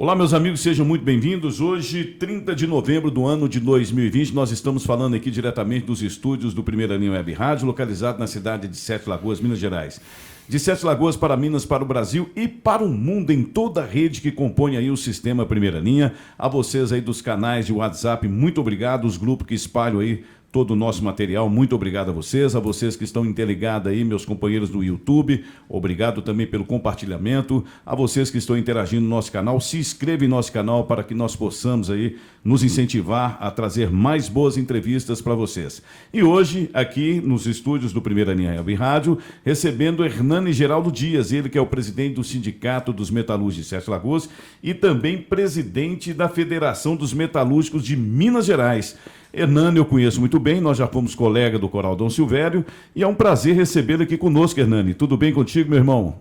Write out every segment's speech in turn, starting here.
Olá, meus amigos, sejam muito bem-vindos. Hoje, 30 de novembro do ano de 2020, nós estamos falando aqui diretamente dos estúdios do Primeira Linha Web Rádio, localizado na cidade de Sete Lagoas, Minas Gerais. De Sete Lagoas para Minas, para o Brasil e para o mundo, em toda a rede que compõe aí o sistema Primeira Linha. A vocês aí dos canais de WhatsApp, muito obrigado. Os grupos que espalham aí todo o nosso material, muito obrigado a vocês que estão interligados aí, meus companheiros do YouTube, obrigado também pelo compartilhamento, a vocês que estão interagindo no nosso canal, se inscreva em nosso canal para que nós possamos aí nos incentivar a trazer mais boas entrevistas para vocês. E hoje, aqui nos estúdios do Primeira Linha Web Rádio, recebendo Hernani Geraldo Dias, ele que é o presidente do Sindicato dos Metalúrgicos de Sete Lagoas e também presidente da Federação dos Metalúrgicos de Minas Gerais. Hernani eu conheço muito bem, nós já fomos colega do Coral Dom Silvério e é um prazer recebê-lo aqui conosco, Hernani. Tudo bem contigo, meu irmão?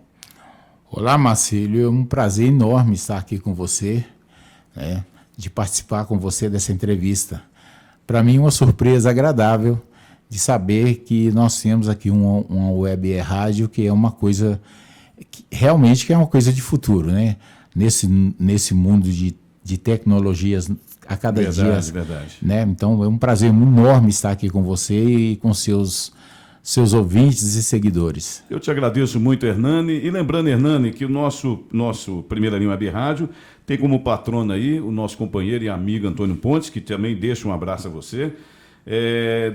Olá, Marcílio, é um prazer enorme estar aqui com você, né, de participar com você dessa entrevista. Para mim, uma surpresa agradável de saber que nós temos aqui uma web rádio que é uma coisa, realmente que é uma coisa de futuro, né? Nesse mundo de tecnologias a cada dia. Verdade. Né? Então é um prazer enorme estar aqui com você e com seus ouvintes e seguidores. Eu te agradeço muito, Hernani. E lembrando, Hernani, que o nosso Primeira Linha Web Rádio tem como patrono aí o nosso companheiro e amigo Antônio Pontes, que também deixa um abraço a você.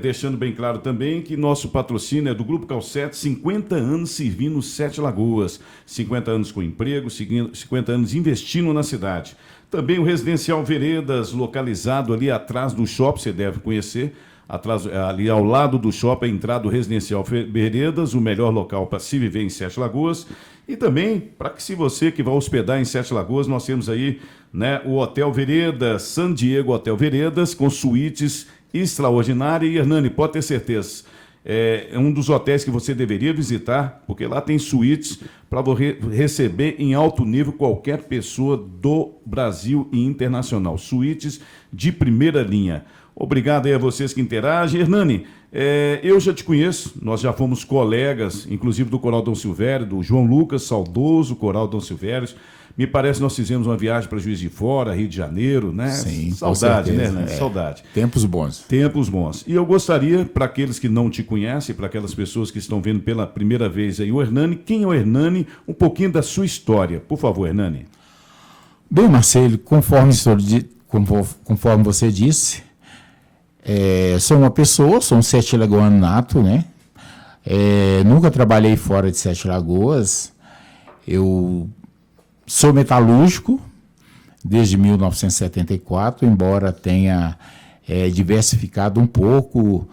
Deixando bem claro também que nosso patrocínio é do Grupo Calcete, 50 anos servindo Sete Lagoas, 50 anos com emprego, 50 anos investindo na cidade. Também o Residencial Veredas, localizado ali atrás do shopping, você deve conhecer, ali ao lado do shopping, a entrada do Residencial Veredas, o melhor local para se viver em Sete Lagoas. E também, para que se você que vai hospedar em Sete Lagoas, nós temos aí, né, o Hotel Veredas, San Diego Hotel Veredas, com suítes extraordinárias. E, Hernani, pode ter certeza, é um dos hotéis que você deveria visitar, porque lá tem suítes para receber em alto nível qualquer pessoa do Brasil e internacional. Suítes de primeira linha. Obrigado aí a vocês que interagem. Hernani, eu já te conheço, nós já fomos colegas, inclusive do Coral Dom Silvério, do João Lucas, saudoso Coral Dom Silvério. Me parece que nós fizemos uma viagem para Juiz de Fora, Rio de Janeiro, né? Sim, saudade, né, Hernani? Saudade. Tempos bons. Tempos bons. E eu gostaria, para aqueles que não te conhecem, para aquelas pessoas que estão vendo pela primeira vez aí o Hernani, quem é o Hernani? Um pouquinho da sua história. Por favor, Hernani. Bem, Marcelo, conforme você disse, sou uma pessoa, sou um Sete Lagoano nato, né? Nunca trabalhei fora de Sete Lagoas. Eu sou metalúrgico desde 1974, embora tenha diversificado um pouco.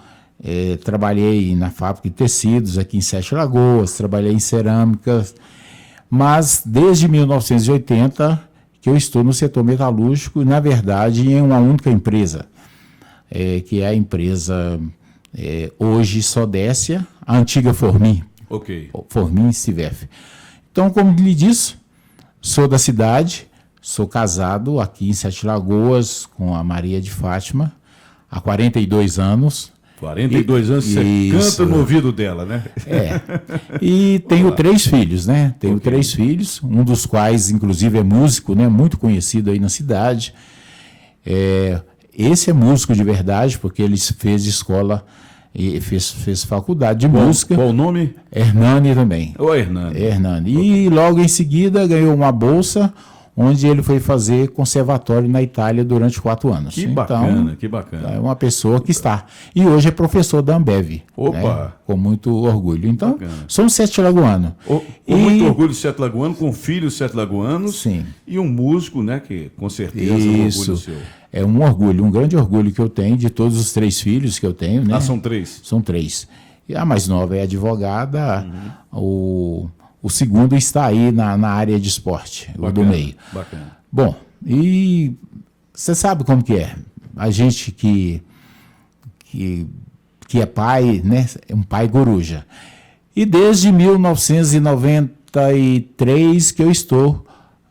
Trabalhei na fábrica de tecidos aqui em Sete Lagoas, trabalhei em cerâmicas, mas desde 1980 que eu estou no setor metalúrgico, na verdade em uma única empresa, que é a empresa hoje Sodécia, a antiga Formin. Ok. Formin Civef. Então, como lhe disse, sou da cidade, sou casado aqui em Sete Lagoas com a Maria de Fátima há 42 anos. 42 anos, você canta no ouvido dela, né? E tenho 3 filhos, né? Tenho 3 filhos, um dos quais, inclusive, é músico, né? Muito conhecido aí na cidade. Esse é músico de verdade, porque ele fez escola e fez faculdade de música. Qual o nome? Hernani também. O Hernani. E logo em seguida ganhou uma bolsa, onde ele foi fazer conservatório na Itália durante 4 anos. Que bacana, que bacana. É uma pessoa que está. E hoje é professor da Ambev. Opa! Né? Com muito orgulho. Então, sou um Sete Lagoano. Com muito orgulho de Sete Lagoano, com filhos Sete Lagoanos. Sim. E um músico, né, que com certeza é um orgulho seu. É um orgulho, um grande orgulho que eu tenho de todos os 3 filhos que eu tenho. Né? São 3? São 3. E a mais nova é advogada, o segundo está aí na área de esporte, bacana, o do meio. Bacana. Bom, e você sabe como que é. A gente que é pai, né, é um pai coruja. E desde 1993 que eu estou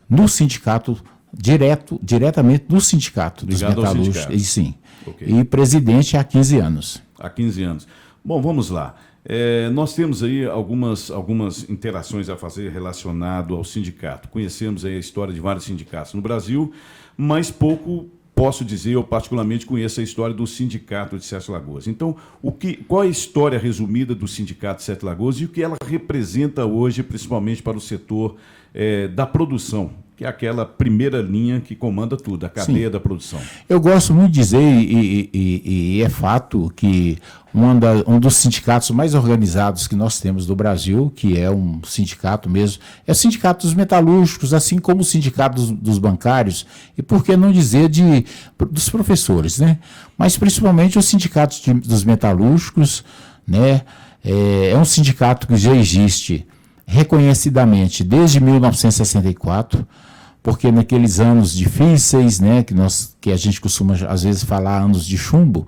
no sindicato, diretamente no sindicato dos metalúrgicos. Sim. Okay. E presidente há 15 anos. Há 15 anos. Bom, vamos lá. Nós temos aí algumas interações a fazer relacionado ao sindicato. Conhecemos aí a história de vários sindicatos no Brasil, mas pouco posso dizer, eu particularmente conheço a história do Sindicato de Sete Lagoas. Então, qual é a história resumida do Sindicato de Sete Lagoas e o que ela representa hoje, principalmente para o setor da produção, que é aquela primeira linha que comanda tudo, a cadeia da produção? Eu gosto muito de dizer, e é fato, que um dos sindicatos mais organizados que nós temos do Brasil, que é um sindicato mesmo, é o Sindicato dos Metalúrgicos, assim como o Sindicato dos Bancários, e por que não dizer dos professores, né? Mas principalmente o Sindicato dos Metalúrgicos, né? É um sindicato que já existe reconhecidamente desde 1964, porque naqueles anos difíceis, né, que a gente costuma às vezes falar anos de chumbo,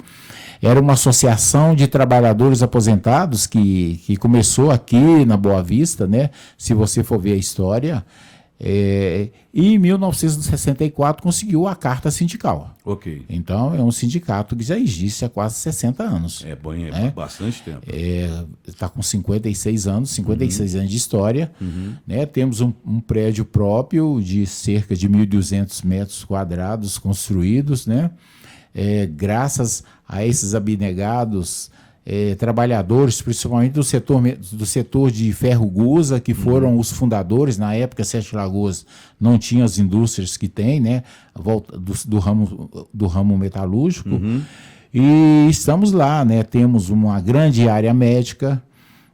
era uma associação de trabalhadores aposentados que começou aqui na Boa Vista, né, se você for ver a história, e em 1964 conseguiu a carta sindical. Ok. Então é um sindicato que já existe há quase 60 anos. É bom, né? Bastante tempo. Está com 56 anos anos de história. Né? Temos um prédio próprio de cerca de 1.200 metros quadrados construídos, né? Graças a esses abnegados trabalhadores, principalmente do setor de ferro gusa, que foram os fundadores. Na época, Sete Lagoas não tinha as indústrias que tem, né? Do ramo metalúrgico. E estamos lá, né? Temos uma grande área médica,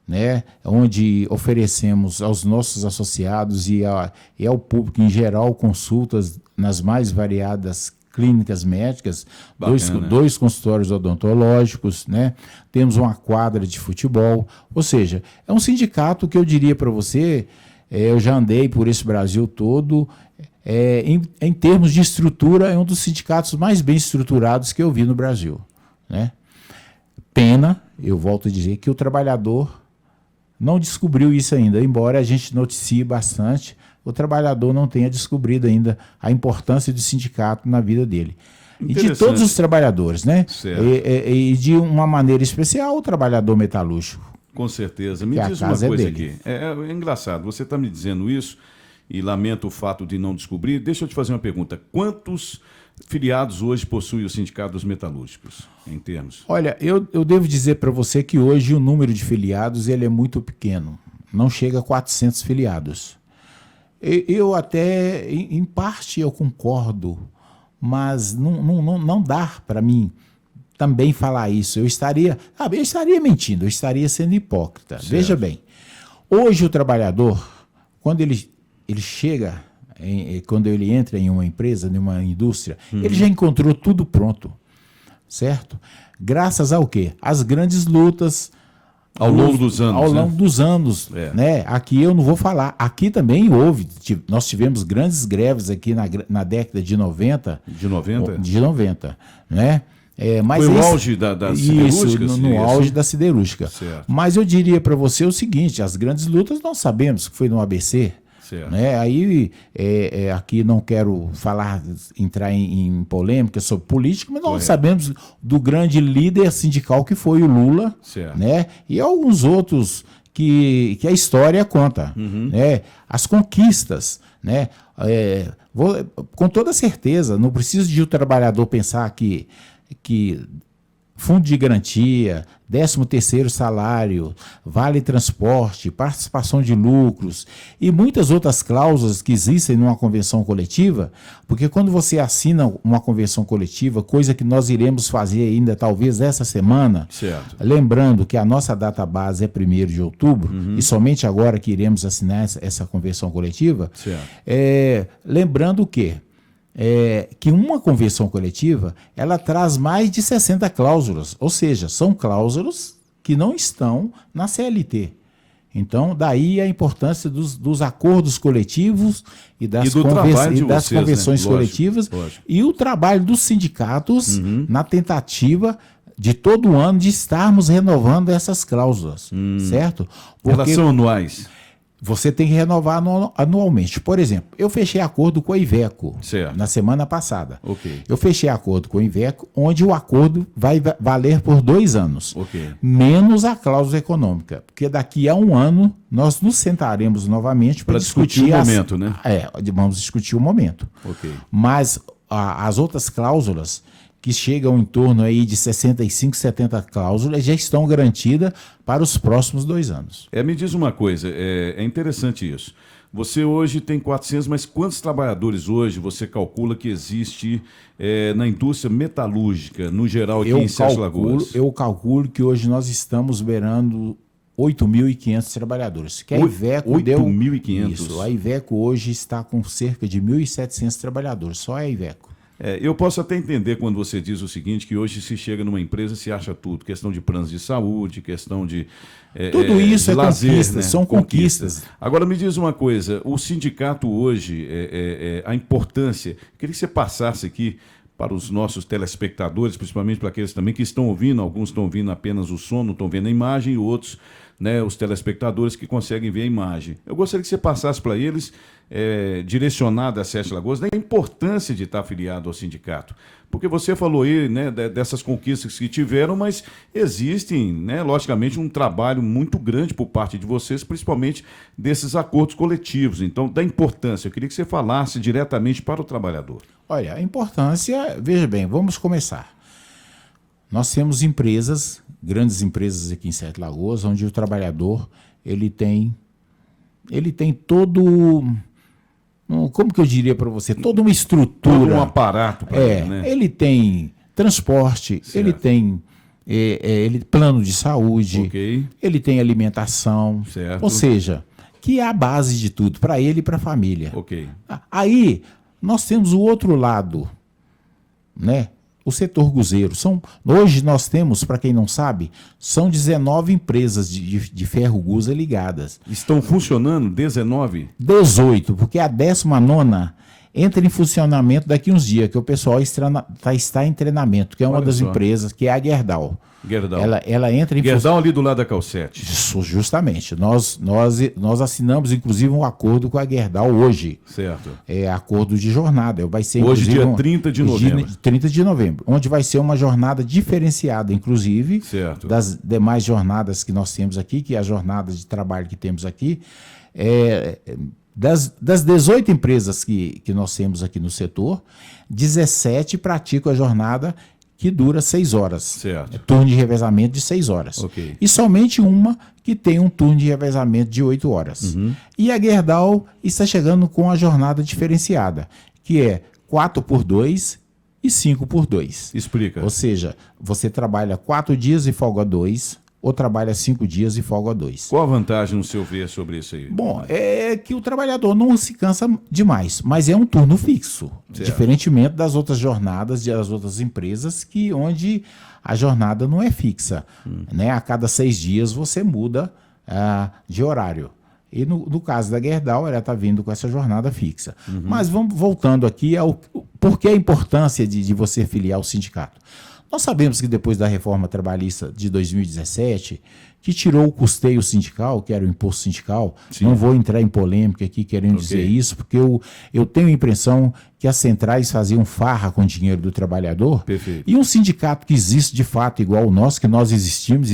né? Onde oferecemos aos nossos associados e ao público em geral consultas nas mais variadas clínicas médicas, dois consultórios odontológicos, né? Temos uma quadra de futebol, ou seja, é um sindicato que eu diria para você, eu já andei por esse Brasil todo, em termos de estrutura, é um dos sindicatos mais bem estruturados que eu vi no Brasil, né? Pena, eu volto a dizer, que o trabalhador não descobriu isso ainda, embora a gente noticie bastante, o trabalhador não tenha descobrido ainda a importância do sindicato na vida dele. E de todos os trabalhadores, né? E de uma maneira especial o trabalhador metalúrgico. Com certeza. Me diz uma coisa aqui. É engraçado, você está me dizendo isso e lamento o fato de não descobrir. Deixa eu te fazer uma pergunta. Quantos filiados hoje possui o Sindicato dos Metalúrgicos, em termos? Olha, eu devo dizer para você que hoje o número de filiados ele é muito pequeno. Não chega a 400 filiados. Eu até, em parte, eu concordo, mas não dá para mim também falar isso. Eu estaria mentindo, eu estaria sendo hipócrita. Certo. Veja bem, hoje o trabalhador, quando ele chega, quando ele entra em uma empresa, em uma indústria, ele já encontrou tudo pronto, certo? Graças ao quê? Às grandes lutas, ao longo dos anos. Ao longo dos anos, né? Aqui eu não vou falar. Aqui também nós tivemos grandes greves aqui na década de 90. De 90? De 90, né? Mas foi o auge da siderúrgica? Isso, no auge da siderúrgica. Certo. Mas eu diria para você o seguinte, as grandes lutas nós sabemos que foi no ABC. Certo. Né? Aí, aqui não quero entrar em polêmica sobre política, mas nós sabemos do grande líder sindical que foi o Lula, né? E alguns outros que a história conta. Né? As conquistas, né? Com toda certeza, não preciso de o trabalhador pensar que fundo de garantia, 13º salário, vale transporte, participação de lucros e muitas outras cláusulas que existem numa convenção coletiva, porque quando você assina uma convenção coletiva, coisa que nós iremos fazer ainda talvez essa semana, certo. Lembrando que a nossa data base é 1º de outubro e somente agora que iremos assinar essa convenção coletiva, lembrando que uma convenção coletiva ela traz mais de 60 cláusulas, ou seja, são cláusulas que não estão na CLT. Então, daí a importância dos acordos coletivos e das convenções coletivas, lógico. E o trabalho dos sindicatos na tentativa de todo ano de estarmos renovando essas cláusulas, certo? Porque elas são anuais. você tem que renovar anualmente. Por exemplo, eu fechei acordo com a Iveco na semana passada. Okay. Eu fechei acordo com a Iveco, onde o acordo vai valer por 2 anos, menos a cláusula econômica, porque daqui a 1 ano nós nos sentaremos novamente para discutir o momento, né? Vamos discutir o momento. Mas as outras cláusulas, que chegam em torno aí de 65, 70 cláusulas, já estão garantidas para os próximos 2 anos. Me diz uma coisa, é interessante isso. Você hoje tem 400, mas quantos trabalhadores hoje você calcula que existe na indústria metalúrgica, no geral, aqui em Sete Lagoas? Eu calculo que hoje nós estamos beirando 8.500 trabalhadores. Que a Iveco 8.500? Isso, a Iveco hoje está com cerca de 1.700 trabalhadores, só a Iveco. Eu posso até entender quando você diz o seguinte, que hoje se chega numa empresa e se acha tudo, questão de planos de saúde, questão de tudo isso de lazer, conquistas, né? São conquistas. Agora me diz uma coisa, o sindicato hoje, a importância, queria que você passasse aqui para os nossos telespectadores, principalmente para aqueles também que estão ouvindo, alguns estão ouvindo apenas o som, não estão vendo a imagem, e outros, né, os telespectadores que conseguem ver a imagem. Eu gostaria que você passasse para eles, direcionado a Sete Lagoas, da importância de estar afiliado ao sindicato. Porque você falou aí, né, dessas conquistas que tiveram, mas existem, né, logicamente, um trabalho muito grande por parte de vocês, principalmente desses acordos coletivos. Então, da importância, eu queria que você falasse diretamente para o trabalhador. Olha, a importância, veja bem, vamos começar. Nós temos empresas, grandes empresas aqui em Sete Lagoas, onde o trabalhador ele tem todo, como que eu diria para você, toda uma estrutura. Todo um aparato para ele, né? Ele tem transporte, certo. Ele tem plano de saúde, ele tem alimentação, certo. Ou seja, que é a base de tudo, para ele e para a família. Aí, nós temos o outro lado, né? O setor guzeiro. Hoje nós temos, para quem não sabe, são 19 empresas de ferro guza ligadas. Estão funcionando 19? 18, porque a 19ª entra em funcionamento daqui uns dias, que o pessoal está em treinamento, que é uma das empresas, que é a Gerdau. Ela entra em Gerdau ali do lado da Calcete. Justamente. Nós assinamos, inclusive, um acordo com a Gerdau hoje. Certo. Acordo de jornada. Vai ser, hoje, dia 30 de novembro. 30 de novembro. Onde vai ser uma jornada diferenciada, inclusive, certo. Das demais jornadas que nós temos aqui, que é a jornada de trabalho que temos aqui. Das 18 empresas que nós temos aqui no setor, 17 praticam a jornada que dura 6 horas. Certo. Turno de revezamento de 6 horas. E somente uma que tem um turno de revezamento de 8 horas. E a Gerdau está chegando com a jornada diferenciada, que é 4x2 e 5x2. Explica. Ou seja, você trabalha 4 dias e folga 2, ou trabalha 5 dias e folga 2. Qual a vantagem, no seu ver, sobre isso aí? Bom, é que o trabalhador não se cansa demais, mas é um turno fixo, certo. Diferentemente das outras jornadas, das outras empresas, onde a jornada não é fixa. Né? A cada 6 dias você muda de horário. E no caso da Gerdau, ela está vindo com essa jornada fixa. Mas vamos voltando aqui por que a importância de você filiar ao sindicato. Nós sabemos que depois da reforma trabalhista de 2017, que tirou o custeio sindical, que era o imposto sindical, sim. Não vou entrar em polêmica aqui querendo dizer isso, porque eu tenho a impressão que as centrais faziam farra com o dinheiro do trabalhador. Perfeito. E um sindicato que existe de fato igual o nosso, que nós existimos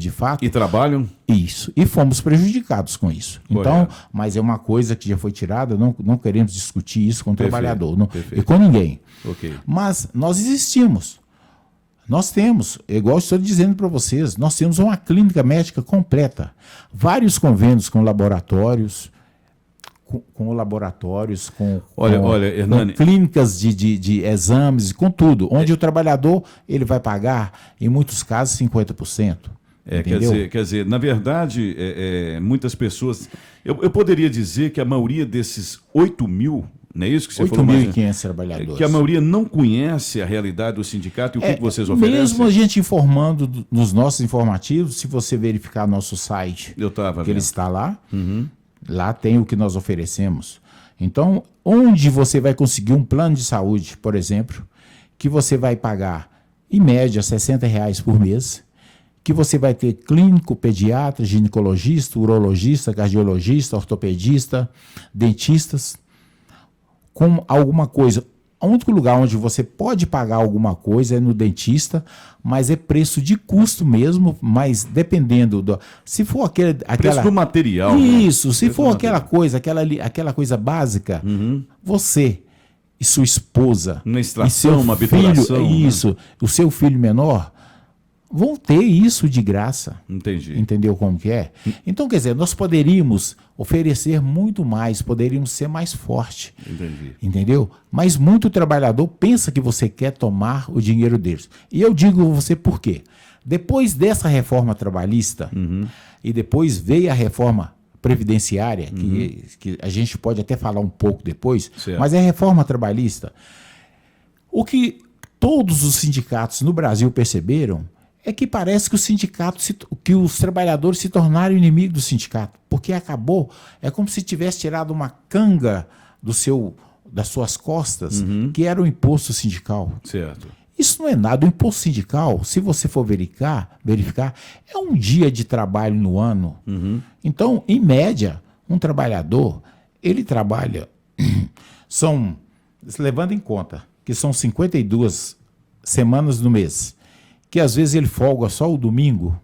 de fato. E trabalham? Isso. E fomos prejudicados com isso. Então, mas é uma coisa que já foi tirada, não queremos discutir isso com o trabalhador e com ninguém. Mas nós existimos. Nós temos, igual estou dizendo para vocês, nós temos uma clínica médica completa. Vários convênios com laboratórios, Olha, Hernani, com clínicas de exames, com tudo, onde o trabalhador ele vai pagar, em muitos casos, 50%. Quer dizer, na verdade, muitas pessoas... Eu poderia dizer que a maioria desses 8 mil... Não é isso que você falou? 8.500 trabalhadores. Que a maioria não conhece a realidade do sindicato e o que vocês oferecem? Mesmo a gente informando nos nossos informativos, se você verificar nosso site, ele está lá, lá tem o que nós oferecemos. Então, onde você vai conseguir um plano de saúde, por exemplo, que você vai pagar, em média, R$60 por mês, que você vai ter clínico, pediatra, ginecologista, urologista, cardiologista, ortopedista, dentistas, com alguma coisa. O único lugar onde você pode pagar alguma coisa é no dentista, mas é preço de custo mesmo, mas dependendo do... Se for preço do material. Isso, né? se for aquela coisa básica, você e sua esposa... Uma extração, uma bituração. Isso, né? O seu filho menor vão ter isso de graça. Entendi. Entendeu como que é? Então, quer dizer, nós poderíamos oferecer muito mais, poderíamos ser mais forte. Entendi. Entendeu? Mas muito trabalhador pensa que você quer tomar o dinheiro deles. E eu digo a você por quê. Depois dessa reforma trabalhista, e depois veio a reforma previdenciária, que a gente pode até falar um pouco depois, certo. Mas é a reforma trabalhista. O que todos os sindicatos no Brasil perceberam é que parece que que os trabalhadores se tornaram inimigos do sindicato, porque acabou, é como se tivesse tirado uma canga das suas costas, que era o imposto sindical. Certo. Isso não é nada. O imposto sindical, se você for verificar, é um dia de trabalho no ano. Então, em média, um trabalhador, ele trabalha, levando em conta que são 52 semanas no mês, que às vezes ele folga só o domingo.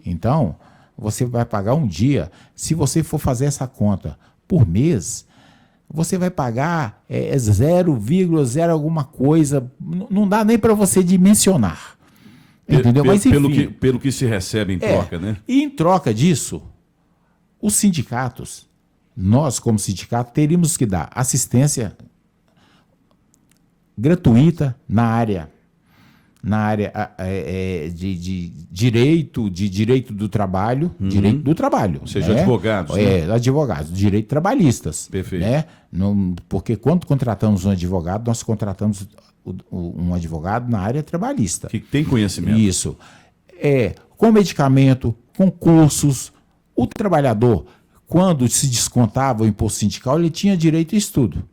Então, você vai pagar um dia. Se você for fazer essa conta por mês, você vai pagar 0,0 alguma coisa. Não dá nem para você dimensionar. Entendeu? Mas, enfim, pelo que se recebe em troca, né? E em troca disso, os sindicatos, nós como sindicato, teríamos que dar assistência gratuita na área de direito do trabalho, Ou seja, advogados. Advogados, direito trabalhistas. Perfeito. Né? Porque quando contratamos um advogado, nós contratamos um advogado na área trabalhista. Que tem conhecimento. Isso. Com medicamento, com cursos. O trabalhador, quando se descontava o imposto sindical, ele tinha direito a estudo.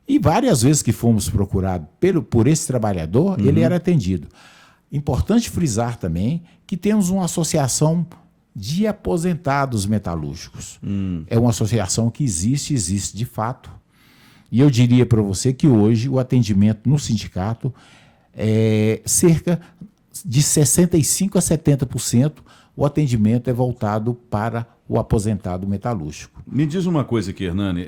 E várias vezes que fomos procurados por esse trabalhador, ele era atendido. Importante frisar também que temos uma associação de aposentados metalúrgicos. É uma associação que existe de fato. E eu diria para você que hoje o atendimento no sindicato é cerca de 65% a 70%, o atendimento é voltado para o aposentado metalúrgico. Me diz uma coisa aqui, Hernani.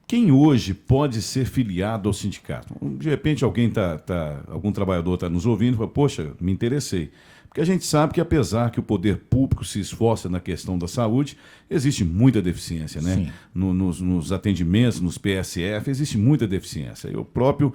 Quem hoje pode ser filiado ao sindicato? De repente algum trabalhador está nos ouvindo e fala, poxa, me interessei. Porque a gente sabe que apesar que o poder público se esforça na questão da saúde, existe muita deficiência, né? Nos atendimentos, nos PSF, existe muita deficiência. Eu próprio,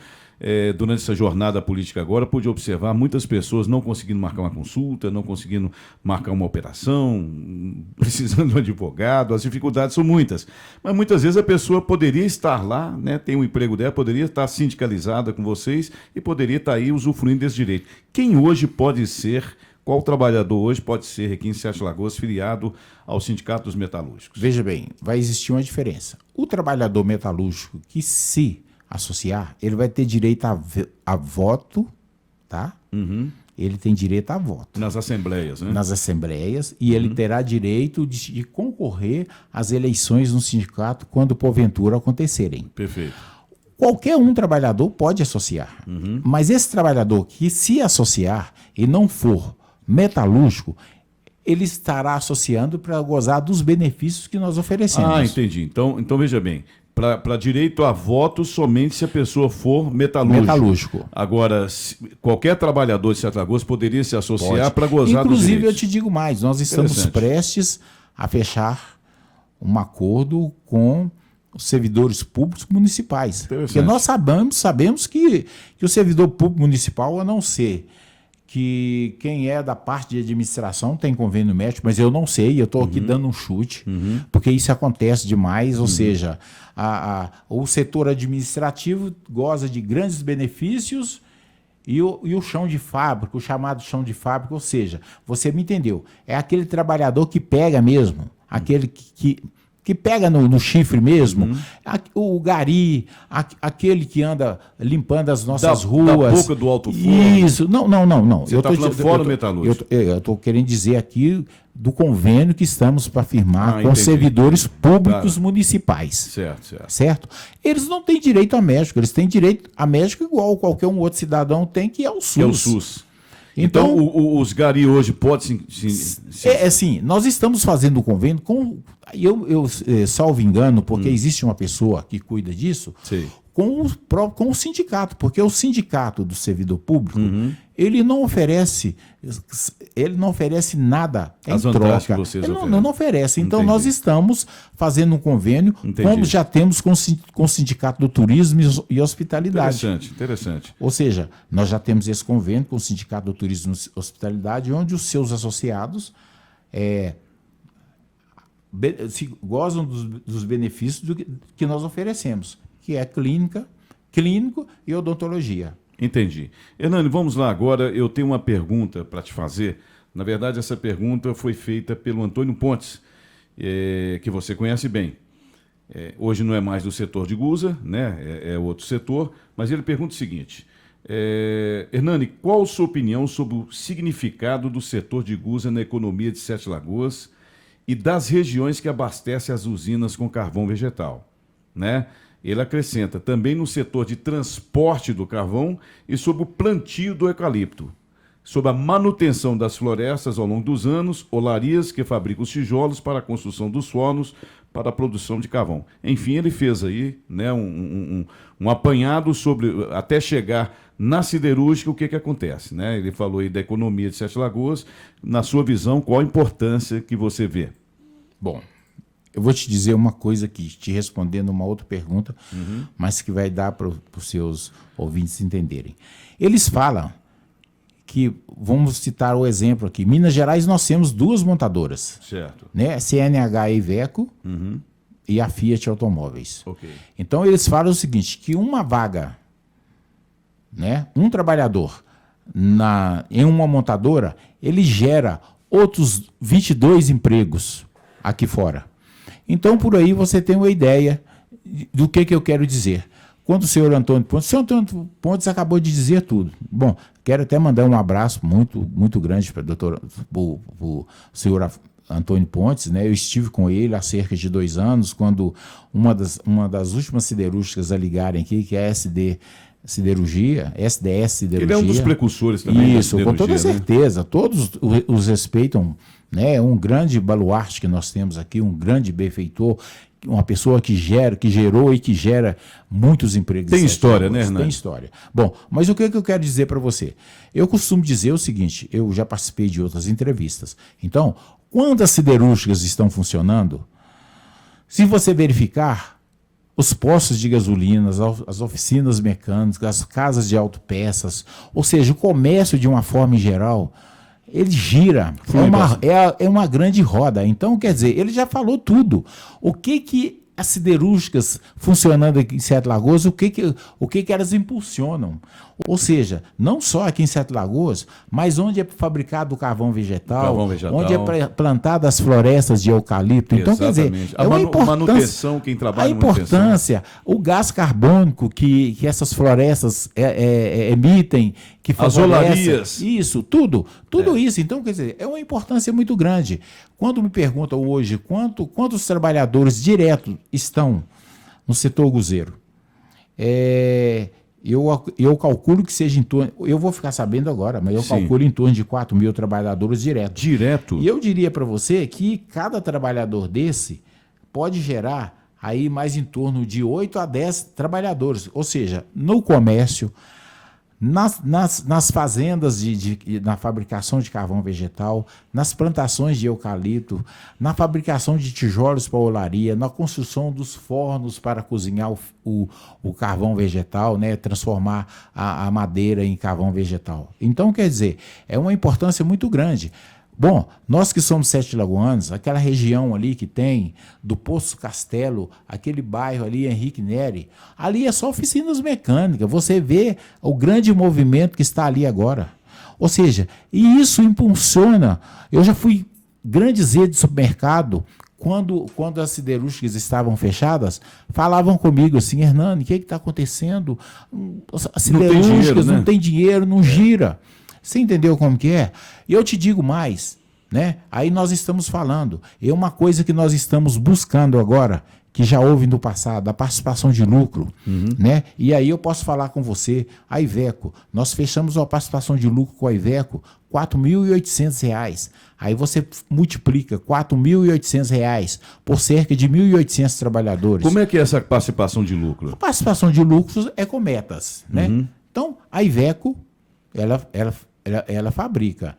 durante essa jornada política agora, pude observar muitas pessoas não conseguindo marcar uma consulta, não conseguindo marcar uma operação, precisando de um advogado, as dificuldades são muitas. Mas muitas vezes a pessoa poderia estar lá, né, tem um emprego dela, poderia estar sindicalizada com vocês e poderia estar aí usufruindo desse direito. Quem hoje pode ser... Qual trabalhador hoje pode ser aqui em Sete Lagoas filiado ao Sindicato dos Metalúrgicos? Veja bem, vai existir uma diferença. O trabalhador metalúrgico que se associar, ele vai ter direito a voto, tá? Ele tem direito a voto. Nas assembleias, né? Nas assembleias, e ele terá direito de concorrer às eleições no sindicato quando porventura acontecerem. Perfeito. Qualquer um trabalhador pode associar, mas esse trabalhador que se associar e não for metalúrgico, ele estará associando para gozar dos benefícios que nós oferecemos. Ah, entendi. Então veja bem, para direito a voto somente se a pessoa for metalúrgico. Agora, qualquer trabalhador de Sete Lagoas poderia se associar para gozar dos direitos. Inclusive, eu te digo mais, nós estamos prestes a fechar um acordo com os servidores públicos municipais. Porque nós sabemos que o servidor público municipal, a não ser que quem é da parte de administração tem convênio médico, mas eu não sei, eu estou aqui dando um chute, porque isso acontece demais, ou seja, o setor administrativo goza de grandes benefícios e o chão de fábrica, o chamado chão de fábrica, ou seja, você me entendeu, é aquele trabalhador que pega mesmo, aquele que que pega no chifre mesmo, o gari, aquele que anda limpando as nossas ruas. Da boca do alto forno. Isso, não. Você está falando fora do metalúrgico. Eu estou querendo dizer aqui do convênio que estamos para firmar com entendi. servidores públicos Claro. municipais. Certo. Eles não têm direito a médico, eles têm direito a médico igual qualquer um outro cidadão tem, que é o SUS. Que é o SUS. Então, os gari hoje podem é assim, nós estamos fazendo o convênio com, eu salvo engano, porque existe uma pessoa que cuida disso, Sim. com o sindicato, porque o sindicato do servidor público, ele não oferece nada em As vantagens troca. que vocês Ele oferecem. não oferece. Então, Entendi. nós estamos fazendo um convênio, Entendi. como já temos com o Sindicato do Turismo e Hospitalidade. Interessante. Ou seja, nós já temos esse convênio com o Sindicato do Turismo e Hospitalidade, onde os seus associados gozam dos benefícios que nós oferecemos, que é clínico e odontologia. Entendi. Hernani, vamos lá agora. Eu tenho uma pergunta para te fazer. Na verdade, essa pergunta foi feita pelo Antônio Pontes, que você conhece bem. Hoje não é mais do setor de Gusa, né? É outro setor, mas ele pergunta o seguinte: Hernani, qual a sua opinião sobre o significado do setor de Gusa na economia de Sete Lagoas e das regiões que abastecem as usinas com carvão vegetal, né? Ele acrescenta também no setor de transporte do carvão e sobre o plantio do eucalipto, sobre a manutenção das florestas ao longo dos anos, olarias que fabricam os tijolos para a construção dos fornos para a produção de carvão. Enfim, ele fez aí, né, um apanhado sobre, até chegar na siderúrgica, o que acontece, né? Ele falou aí da economia de Sete Lagoas. Na sua visão, qual a importância que você vê? Bom, eu vou te dizer uma coisa aqui, te respondendo uma outra pergunta, mas que vai dar para os seus ouvintes entenderem. Eles falam que, vamos citar o exemplo aqui, Minas Gerais nós temos 2 montadoras, Certo. né? CNH e Iveco e a Fiat Automóveis. Ok. Então eles falam o seguinte, que uma vaga, né, um trabalhador em uma montadora, ele gera outros 22 empregos aqui fora. Então, por aí você tem uma ideia do que eu quero dizer. Quando o senhor Antônio Pontes acabou de dizer tudo. Bom, quero até mandar um abraço muito, muito grande para o senhor Antônio Pontes, né? Eu estive com ele há cerca de 2 anos, quando uma das últimas siderúrgicas a ligarem aqui, que é a SDS Siderurgia. Ele é um dos precursores também. Isso, com toda certeza. Né? Todos os respeitam, né? Um grande baluarte que nós temos aqui, um grande benfeitor, uma pessoa que gerou e que gera muitos empregos. Tem história, né, Hernani? Tem história. Bom, mas o que eu quero dizer para você? Eu costumo dizer o seguinte, eu já participei de outras entrevistas. Então, quando as siderúrgicas estão funcionando, se você verificar, os postos de gasolina, as oficinas mecânicas, as casas de autopeças, ou seja, o comércio de uma forma em geral, ele gira, é uma grande roda. Então, quer dizer, ele já falou tudo. O que as siderúrgicas funcionando aqui em Sete Lagoas, o que elas impulsionam? Ou seja, não só aqui em Sete Lagoas, mas onde é fabricado o carvão vegetal, onde é plantada as florestas de eucalipto. Então, exatamente. Quer dizer, a manutenção, quem trabalha a importância, o gás carbônico que essas florestas emitem, que as olarias. Isso, tudo isso. Então, quer dizer, é uma importância muito grande. Quando me perguntam hoje quantos trabalhadores diretos estão no setor guzeiro, eu calculo que seja em torno... Eu vou ficar sabendo agora, mas eu calculo em torno de 4.000 trabalhadores diretos. Direto? E eu diria para você que cada trabalhador desse pode gerar aí mais em torno de 8 a 10 trabalhadores. Ou seja, no comércio, nas fazendas, na fabricação de carvão vegetal, nas plantações de eucalipto, na fabricação de tijolos para olaria, na construção dos fornos para cozinhar o carvão vegetal, né, transformar a madeira em carvão vegetal. Então, quer dizer, é uma importância muito grande. Bom, nós que somos sete lagoanos, aquela região ali que tem do Poço Castelo, aquele bairro ali, Henrique Neri, ali é só oficinas mecânicas. Você vê o grande movimento que está ali agora. Ou seja, e isso impulsiona. Eu já fui grandes redes de supermercado, quando as siderúrgicas estavam fechadas, falavam comigo assim, Hernani, o que está acontecendo? As siderúrgicas não tem dinheiro, não gira. Você entendeu como que é? E eu te digo mais, né? Aí nós estamos falando, é uma coisa que nós estamos buscando agora, que já houve no passado, a participação de lucro, né? E aí eu posso falar com você, a Iveco, nós fechamos uma participação de lucro com a Iveco, R$ 4.800. Aí você multiplica R$ 4.800 por cerca de 1.800 trabalhadores. Como é que é essa participação de lucro? A participação de lucros é com metas, né? Então, a Iveco, ela fabrica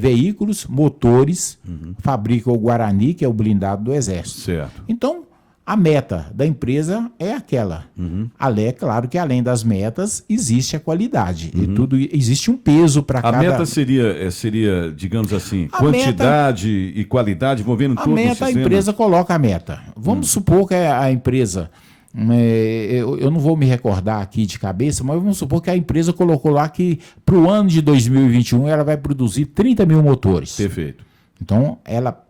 veículos, motores, fabrica o Guarani, que é o blindado do Exército. Certo. Então, a meta da empresa é aquela. Claro que além das metas, existe a qualidade. E tudo existe um peso para cada... A meta seria, digamos assim, quantidade e qualidade envolvendo todo o sistema? A empresa coloca a meta. Vamos supor que a empresa... eu não vou me recordar aqui de cabeça, mas vamos supor que a empresa colocou lá que para o ano de 2021 ela vai produzir 30 mil motores. Perfeito. Então, ela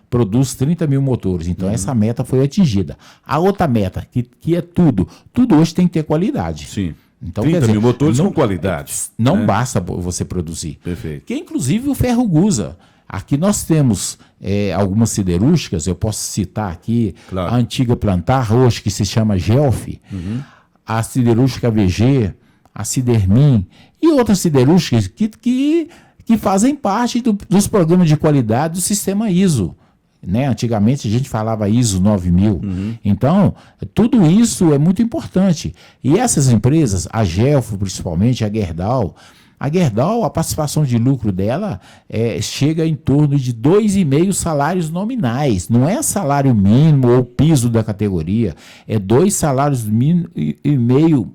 produz 30 mil motores. Então, essa meta foi atingida. A outra meta, que é tudo hoje tem que ter qualidade. Sim. Então, 30 mil motores com qualidade. Não basta você produzir. Perfeito. Que inclusive o Ferrogusa. Aqui nós temos algumas siderúrgicas, eu posso citar aqui a antiga Plantar, hoje que se chama Gelf, a siderúrgica VG, a Sidermin e outras siderúrgicas que fazem parte dos programas de qualidade do sistema ISO. Né? Antigamente a gente falava ISO 9000. Então, tudo isso é muito importante. E essas empresas, a Gelf principalmente, a Gerdau, a participação de lucro dela chega em torno de 2,5 salários nominais. Não é salário mínimo ou piso da categoria. É 2 salários mínimo e meio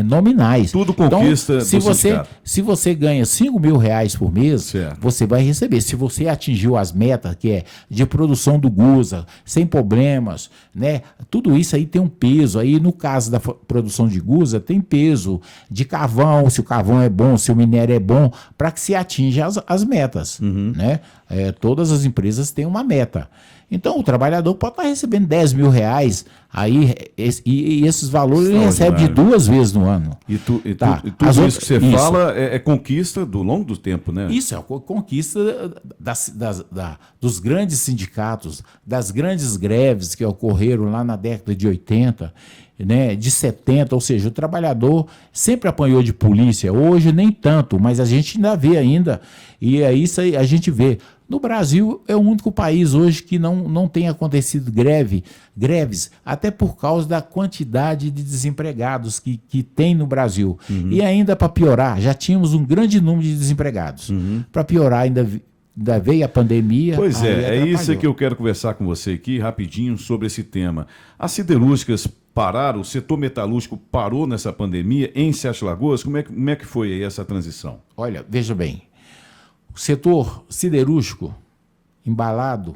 nominais. Tudo conquista então, se você ganha R$ 5.000 por mês, certo, você vai receber. Se você atingiu as metas, que é de produção do Gusa, sem problemas, né? Tudo isso aí tem um peso. Aí, no caso da produção de Gusa, tem peso de carvão, se o carvão é bom, se o minério é bom, para que se atinja as metas. Né? Todas as empresas têm uma meta. Então, o trabalhador pode estar recebendo R$ 10.000, aí, e esses valores ele recebe de 2 vezes no ano. E tudo isso que você fala é conquista do longo do tempo, né? Isso, é conquista dos grandes sindicatos, das grandes greves que ocorreram lá na década de 80, né, de 70, ou seja, o trabalhador sempre apanhou de polícia, hoje nem tanto, mas a gente ainda vê ainda, e é isso aí, a gente vê. No Brasil é o único país hoje que não tem acontecido greves, até por causa da quantidade de desempregados que tem no Brasil. E ainda para piorar, já tínhamos um grande número de desempregados. Para piorar, ainda veio a pandemia. Pois é isso que eu quero conversar com você aqui rapidinho sobre esse tema. As siderúrgicas pararam, o setor metalúrgico parou nessa pandemia em Sete Lagoas? Como é que foi aí essa transição? Olha, veja bem. O setor siderúrgico, embalado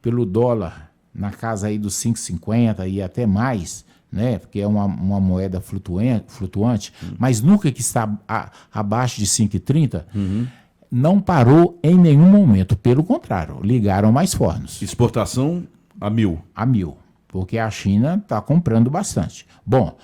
pelo dólar na casa aí dos 5,50 e até mais, né? Porque é uma moeda flutuante, mas nunca que está abaixo de 5,30, não parou em nenhum momento. Pelo contrário, ligaram mais fornos. Exportação a 1.000. A 1.000, porque a China está comprando bastante. Bom,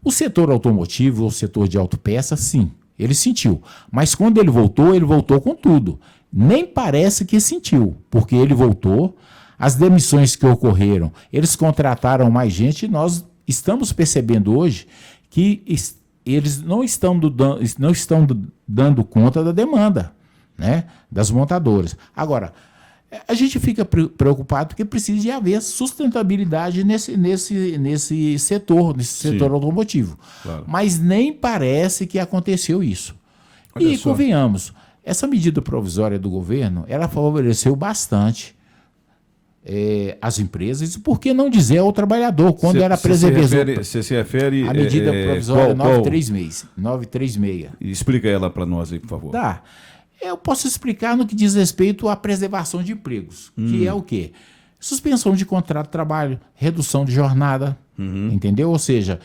o setor automotivo, o setor de autopeça, sim. Ele sentiu, mas quando ele voltou com tudo. Nem parece que sentiu, porque ele voltou, as demissões que ocorreram, eles contrataram mais gente e nós estamos percebendo hoje que eles não estão dando conta da demanda, né, das montadoras. Agora, a gente fica preocupado porque precisa de haver sustentabilidade nesse setor automotivo. Claro. Mas nem parece que aconteceu isso. Olha só. Convenhamos, essa medida provisória do governo, ela favoreceu bastante as empresas, e por que não dizer ao trabalhador, quando era preservação. Você se refere à medida provisória 936. Explica ela para nós aí, por favor. Tá. Eu posso explicar no que diz respeito à preservação de empregos, que é o quê? Suspensão de contrato de trabalho, redução de jornada, entendeu? Ou seja,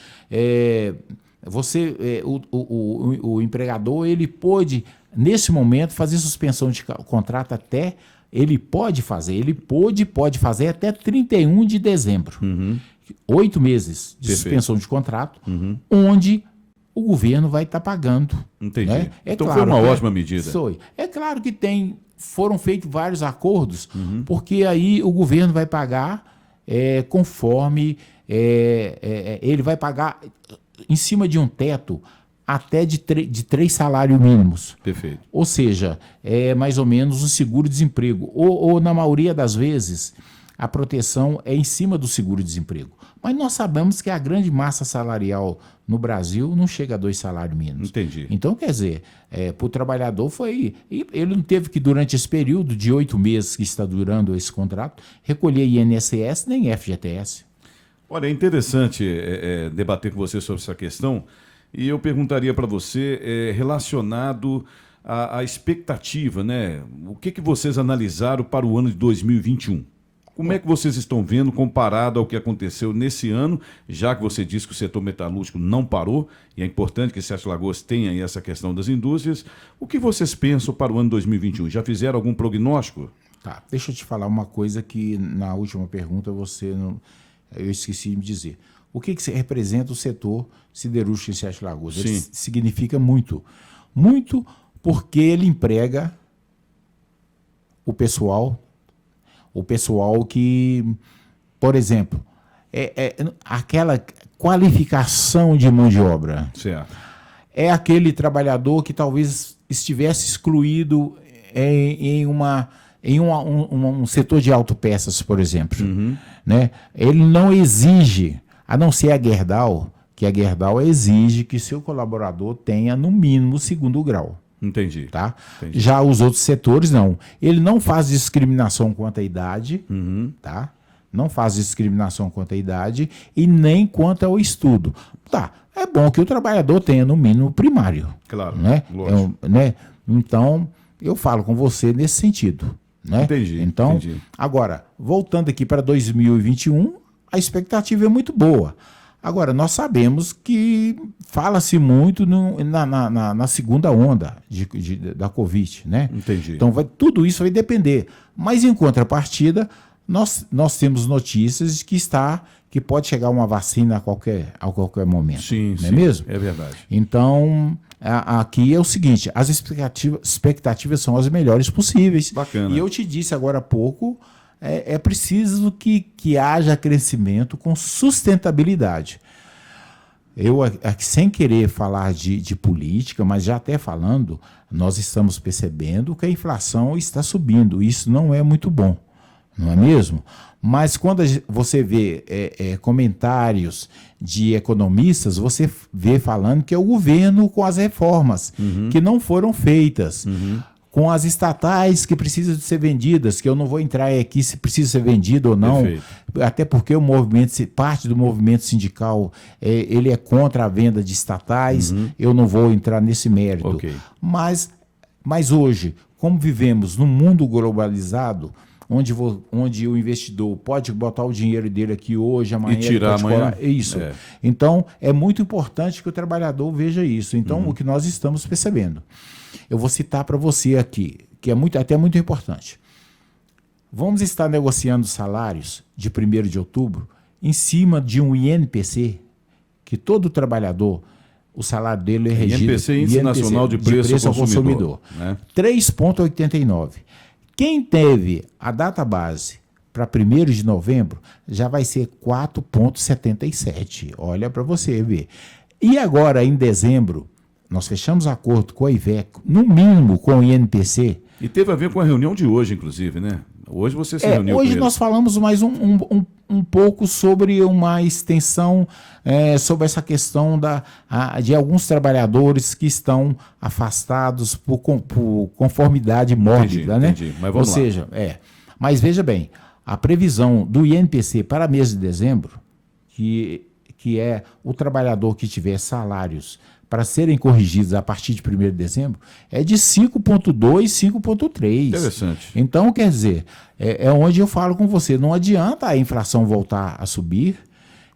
o empregador ele pôde, nesse momento, fazer suspensão de contrato até ele pode fazer até 31 de dezembro. 8 meses de suspensão de contrato, onde o governo vai estar pagando. Entendi. Né? Então foi uma ótima medida. É claro que foram feitos vários acordos, porque aí o governo vai pagar conforme ele vai pagar em cima de um teto até de 3 salários mínimos. Perfeito. Ou seja, é mais ou menos o seguro-desemprego. Ou, na maioria das vezes, a proteção é em cima do seguro-desemprego. Mas nós sabemos que a grande massa salarial no Brasil não chega a 2 salários mínimos. Entendi. Então, quer dizer, para o trabalhador ele não teve que, durante esse período de 8 meses que está durando esse contrato, recolher INSS nem FGTS. Olha, é interessante debater com você sobre essa questão. E eu perguntaria para você, relacionado à expectativa, né? O que vocês analisaram para o ano de 2021? Como é que vocês estão vendo comparado ao que aconteceu nesse ano, já que você disse que o setor metalúrgico não parou, e é importante que Sete Lagoas tenha aí essa questão das indústrias. O que vocês pensam para o ano 2021? Já fizeram algum prognóstico? Tá, deixa eu te falar uma coisa que na última pergunta eu esqueci de dizer. O que representa o setor siderúrgico em Sete Lagoas? Ele significa muito. Muito porque ele emprega o pessoal que, por exemplo, aquela qualificação de mão de obra. Certo. É aquele trabalhador que talvez estivesse excluído em um setor de autopeças, por exemplo. Né? Ele não exige, a não ser a Gerdau, que a Gerdau exige que seu colaborador tenha no mínimo 2º grau. Entendi. Tá? Entendi. Já os outros setores, não. Ele não faz discriminação quanto à idade, tá? Não faz discriminação quanto à idade e nem quanto ao estudo. Tá, é bom que o trabalhador tenha no mínimo primário. Claro, né? lógico. Né? Então, eu falo com você nesse sentido. Né? Entendi. Então, entendi. Agora, voltando aqui para 2021, a expectativa é muito boa. Agora, nós sabemos que fala-se muito na segunda onda da Covid, né? Entendi. Então, tudo isso vai depender. Mas, em contrapartida, nós temos notícias de que pode chegar uma vacina a qualquer momento. Sim, não é mesmo? É verdade. Então, aqui é o seguinte, as expectativas são as melhores possíveis. Bacana. E eu te disse agora há pouco, é preciso que haja crescimento com sustentabilidade. Eu, sem querer falar de política, mas já até falando, nós estamos percebendo que a inflação está subindo. Isso não é muito bom, não é mesmo? Mas quando você vê comentários de economistas, você vê falando que é o governo com as reformas que não foram feitas. Com as estatais que precisam de ser vendidas, que eu não vou entrar aqui se precisa ser vendido ou não, Perfeito. Até porque parte do movimento sindical ele é contra a venda de estatais, eu não vou entrar nesse mérito. Okay. Mas hoje, como vivemos num mundo globalizado, onde o investidor pode botar o dinheiro dele aqui hoje, amanhã... E tirar amanhã. Isso. Então, é muito importante que o trabalhador veja isso. Então, o que nós estamos percebendo. Eu vou citar para você aqui, que é até muito importante. Vamos estar negociando salários de 1º de outubro em cima de um INPC, que todo trabalhador, o salário dele é regido... INPC, Índice Nacional de Preço ao Consumidor. Né? 3,89. Quem teve a data base para 1º de novembro já vai ser 4,77. Olha para você ver. E agora, em dezembro, nós fechamos acordo com a Iveco, no mínimo com o INPC. E teve a ver com a reunião de hoje, inclusive, né? Hoje você se reuniu hoje com eles. nós falamos mais um pouco sobre uma extensão, sobre essa questão de alguns trabalhadores que estão afastados por conformidade mórbida, né? Entendi. Mas vamos lá. Ou seja, mas veja bem, a previsão do INPC para mês de dezembro, que é o trabalhador que tiver salários para serem corrigidos a partir de 1º de dezembro, é de 5,2, 5,3. Interessante. Então, quer dizer, é onde eu falo com você, não adianta a inflação voltar a subir,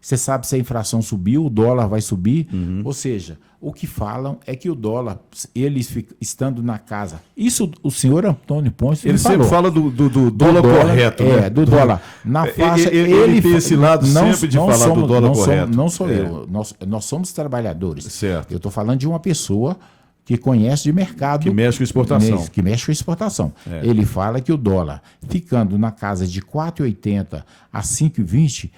Você sabe se a inflação subiu, o dólar vai subir. Ou seja, o que falam é que o dólar, eles estando na casa. Isso o senhor Antônio Pontes ele falou. sempre fala do dólar correto. É, do dólar. Na faixa, ele tem esse lado sempre de falar do dólar correto. Não sou eu. Nós somos trabalhadores. Certo. Eu estou falando de uma pessoa que conhece de mercado. Que mexe com exportação. Que mexe com exportação. Ele fala que o dólar, ficando na casa de 4,80 a 5,20,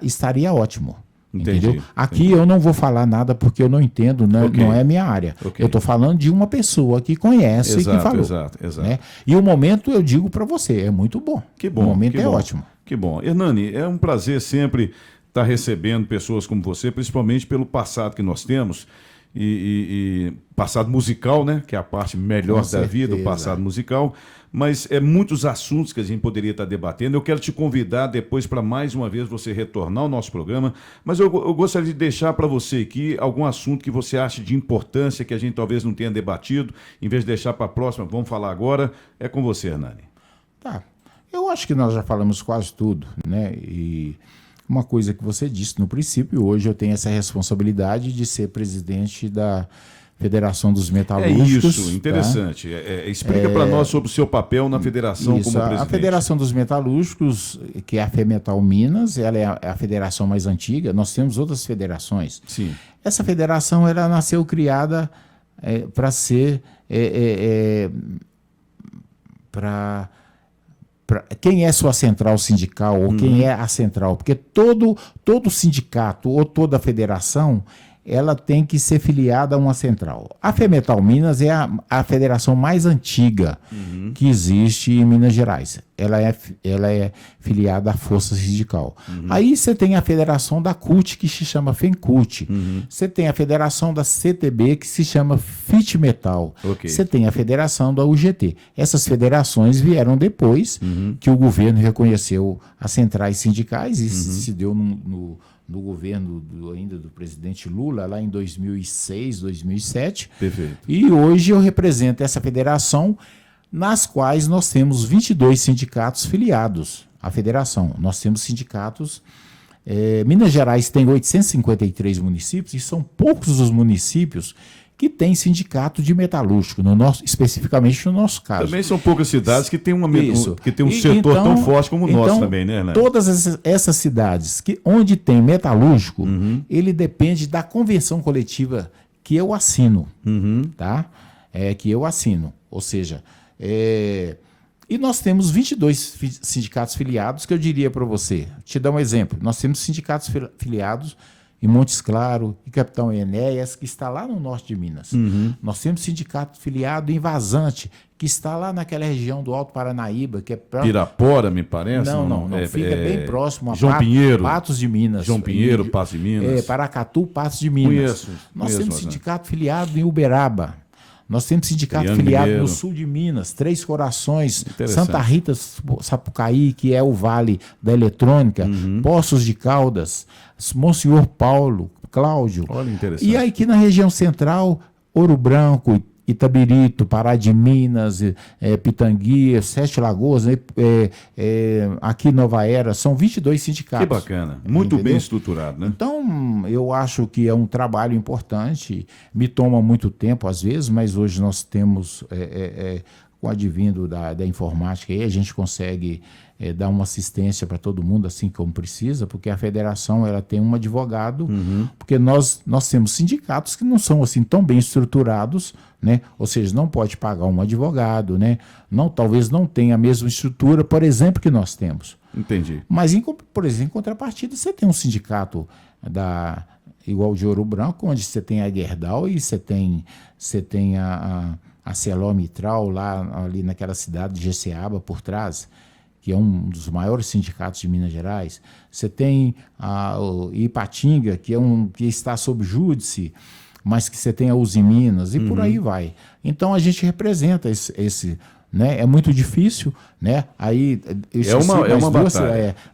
estaria ótimo. Entendi, Entendeu? Aqui eu não vou falar nada porque eu não entendo, não é minha área. Okay. Eu estou falando de uma pessoa que conhece e que falou. Exato. Né? E o momento, eu digo para você, é muito bom. Que bom. O momento é ótimo. Que bom. Hernani, é um prazer sempre estar recebendo pessoas como você, principalmente pelo passado que nós temos. E passado musical, né? Que é a parte melhor da vida, o passado musical. Mas é muitos assuntos que a gente poderia estar debatendo. Eu quero te convidar depois para mais uma vez você retornar ao nosso programa. Mas eu gostaria de deixar para você aqui algum assunto que você acha de importância, que a gente talvez não tenha debatido. Em vez de deixar para a próxima, vamos falar agora. É com você, Hernani. Tá. Eu acho que nós já falamos quase tudo, né? E uma coisa que você disse no princípio, hoje eu tenho essa responsabilidade de ser presidente da Federação dos Metalúrgicos. É isso, interessante. Tá? Explica para nós sobre o seu papel na federação como presidente. A Federação dos Metalúrgicos, que é a FEMetal Minas, ela é a federação mais antiga. Nós temos outras federações. Sim. Essa federação ela nasceu criada para ser... para quem é sua central sindical ou quem é a central, porque todo sindicato ou toda federação ela tem que ser filiada a uma central. A FEMetal Minas é a federação mais antiga que existe em Minas Gerais. Ela é filiada à Força Sindical. Aí você tem a federação da CUT, que se chama FENCUT. Você tem a federação da CTB, que se chama FITmetal. Você tem a federação da UGT. Essas federações vieram depois que o governo reconheceu as centrais sindicais e se deu no governo ainda do presidente Lula, lá em 2006, 2007. Perfeito. E hoje eu represento essa federação, nas quais nós temos 22 sindicatos filiados à federação. Nós temos sindicatos... Minas Gerais tem 853 municípios e são poucos os municípios que têm sindicato de metalúrgico, especificamente no nosso caso. Também são poucas cidades que têm um setor tão forte como o nosso também, né, Hernani? Todas essas cidades onde tem metalúrgico, ele depende da convenção coletiva que eu assino, tá? Que eu assino, ou seja, e nós temos 22 sindicatos filiados, que eu diria para você, te dar um exemplo, nós temos sindicatos filiados em Montes Claros, e Capitão Enéas, que está lá no norte de Minas. Nós temos sindicato filiado em Vazante, que está lá naquela região do Alto Paranaíba, que é Pirapora, me parece? Não, fica bem próximo a João Pinheiro, Patos de Minas. João Pinheiro, Patos de Minas. Paracatu, Patos de Minas. Nós temos sindicato filiado em Uberaba. Nós temos sindicato filiado no sul de Minas, Três Corações, Santa Rita, Sapucaí, que é o Vale da Eletrônica, Poços de Caldas, Monsenhor Paulo, Cláudio. Olha, interessante. E aqui na região central, Ouro Branco, Itabirito, Pará de Minas, Pitangui, Sete Lagoas, aqui Nova Era, são 22 sindicatos. Que bacana, muito bem estruturado, né? Então, eu acho que é um trabalho importante, me toma muito tempo às vezes, mas hoje nós temos, com o advindo da informática, aí a gente consegue dar uma assistência para todo mundo assim como precisa, porque a federação ela tem um advogado, porque nós temos sindicatos que não são assim tão bem estruturados, né? Ou seja, não pode pagar um advogado, né? Talvez não tenha a mesma estrutura, por exemplo, que nós temos. Entendi. Mas, por exemplo, em contrapartida, você tem um sindicato igual de Ouro Branco, onde você tem a Gerdau e você tem a Celomitral lá ali naquela cidade de Jeceaba por trás, que é um dos maiores sindicatos de Minas Gerais. Você tem o Ipatinga, que está sob júdice, mas que você tem a Uzi Minas, e por aí vai. Então a gente representa né? É muito difícil, né? Aí eu esqueci mais duas,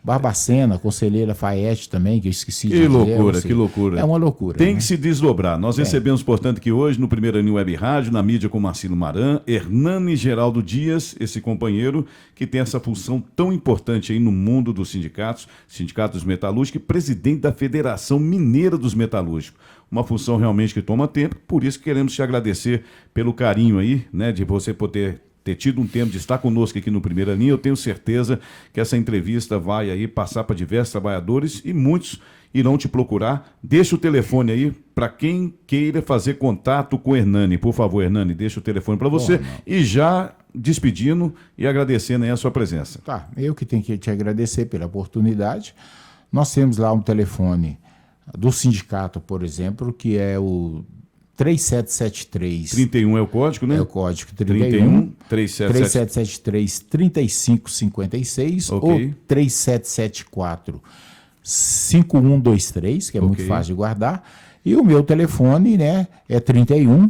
Barbacena, Conselheira Faete também, que eu esqueci de dizer. Que loucura. É uma loucura. Tem que se desdobrar. Nós recebemos, portanto, que hoje, no Primeira Linha Web Rádio, na mídia com Marcelo Maran, Hernani Geraldo Dias, esse companheiro que tem essa função tão importante aí no mundo dos sindicatos, Sindicato dos Metalúrgicos, e presidente da Federação Mineira dos Metalúrgicos. Uma função realmente que toma tempo, por isso que queremos te agradecer pelo carinho aí, né, de você poder ter tido um tempo de estar conosco aqui no Primeira Linha. Eu tenho certeza que essa entrevista vai aí passar para diversos trabalhadores e muitos irão te procurar. Deixa o telefone aí para quem queira fazer contato com o Hernani. Por favor, Hernani, deixa o telefone para você. E já despedindo e agradecendo aí a sua presença. Tá, eu que tenho que te agradecer pela oportunidade. Nós temos lá um telefone do sindicato, por exemplo, que é o 3773. 31 é o código, né? É o código 31 3773 3556 ou 3774 5123, que é muito fácil de guardar. E o meu telefone, né, é 31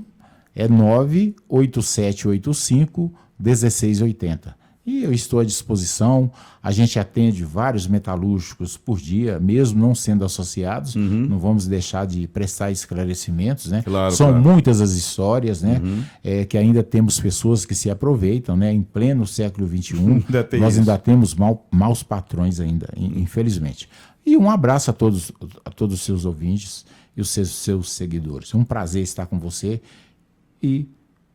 98785 1680. E eu estou à disposição. A gente atende vários metalúrgicos por dia, mesmo não sendo associados. Não vamos deixar de prestar esclarecimentos, né? São muitas as histórias, né? Que ainda temos pessoas que se aproveitam, né? Em pleno século XXI, nós ainda temos maus patrões ainda, infelizmente. E um abraço a todos os seus ouvintes e os seus seguidores. É um prazer estar com você e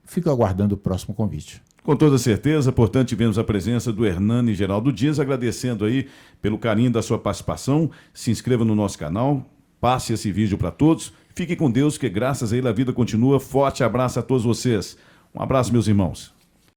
fico aguardando o próximo convite. Com toda certeza, portanto, tivemos a presença do Hernani Geraldo Dias, agradecendo aí pelo carinho da sua participação. Se inscreva no nosso canal, passe esse vídeo para todos. Fique com Deus, que graças a ele a vida continua. Forte abraço a todos vocês. Um abraço, meus irmãos.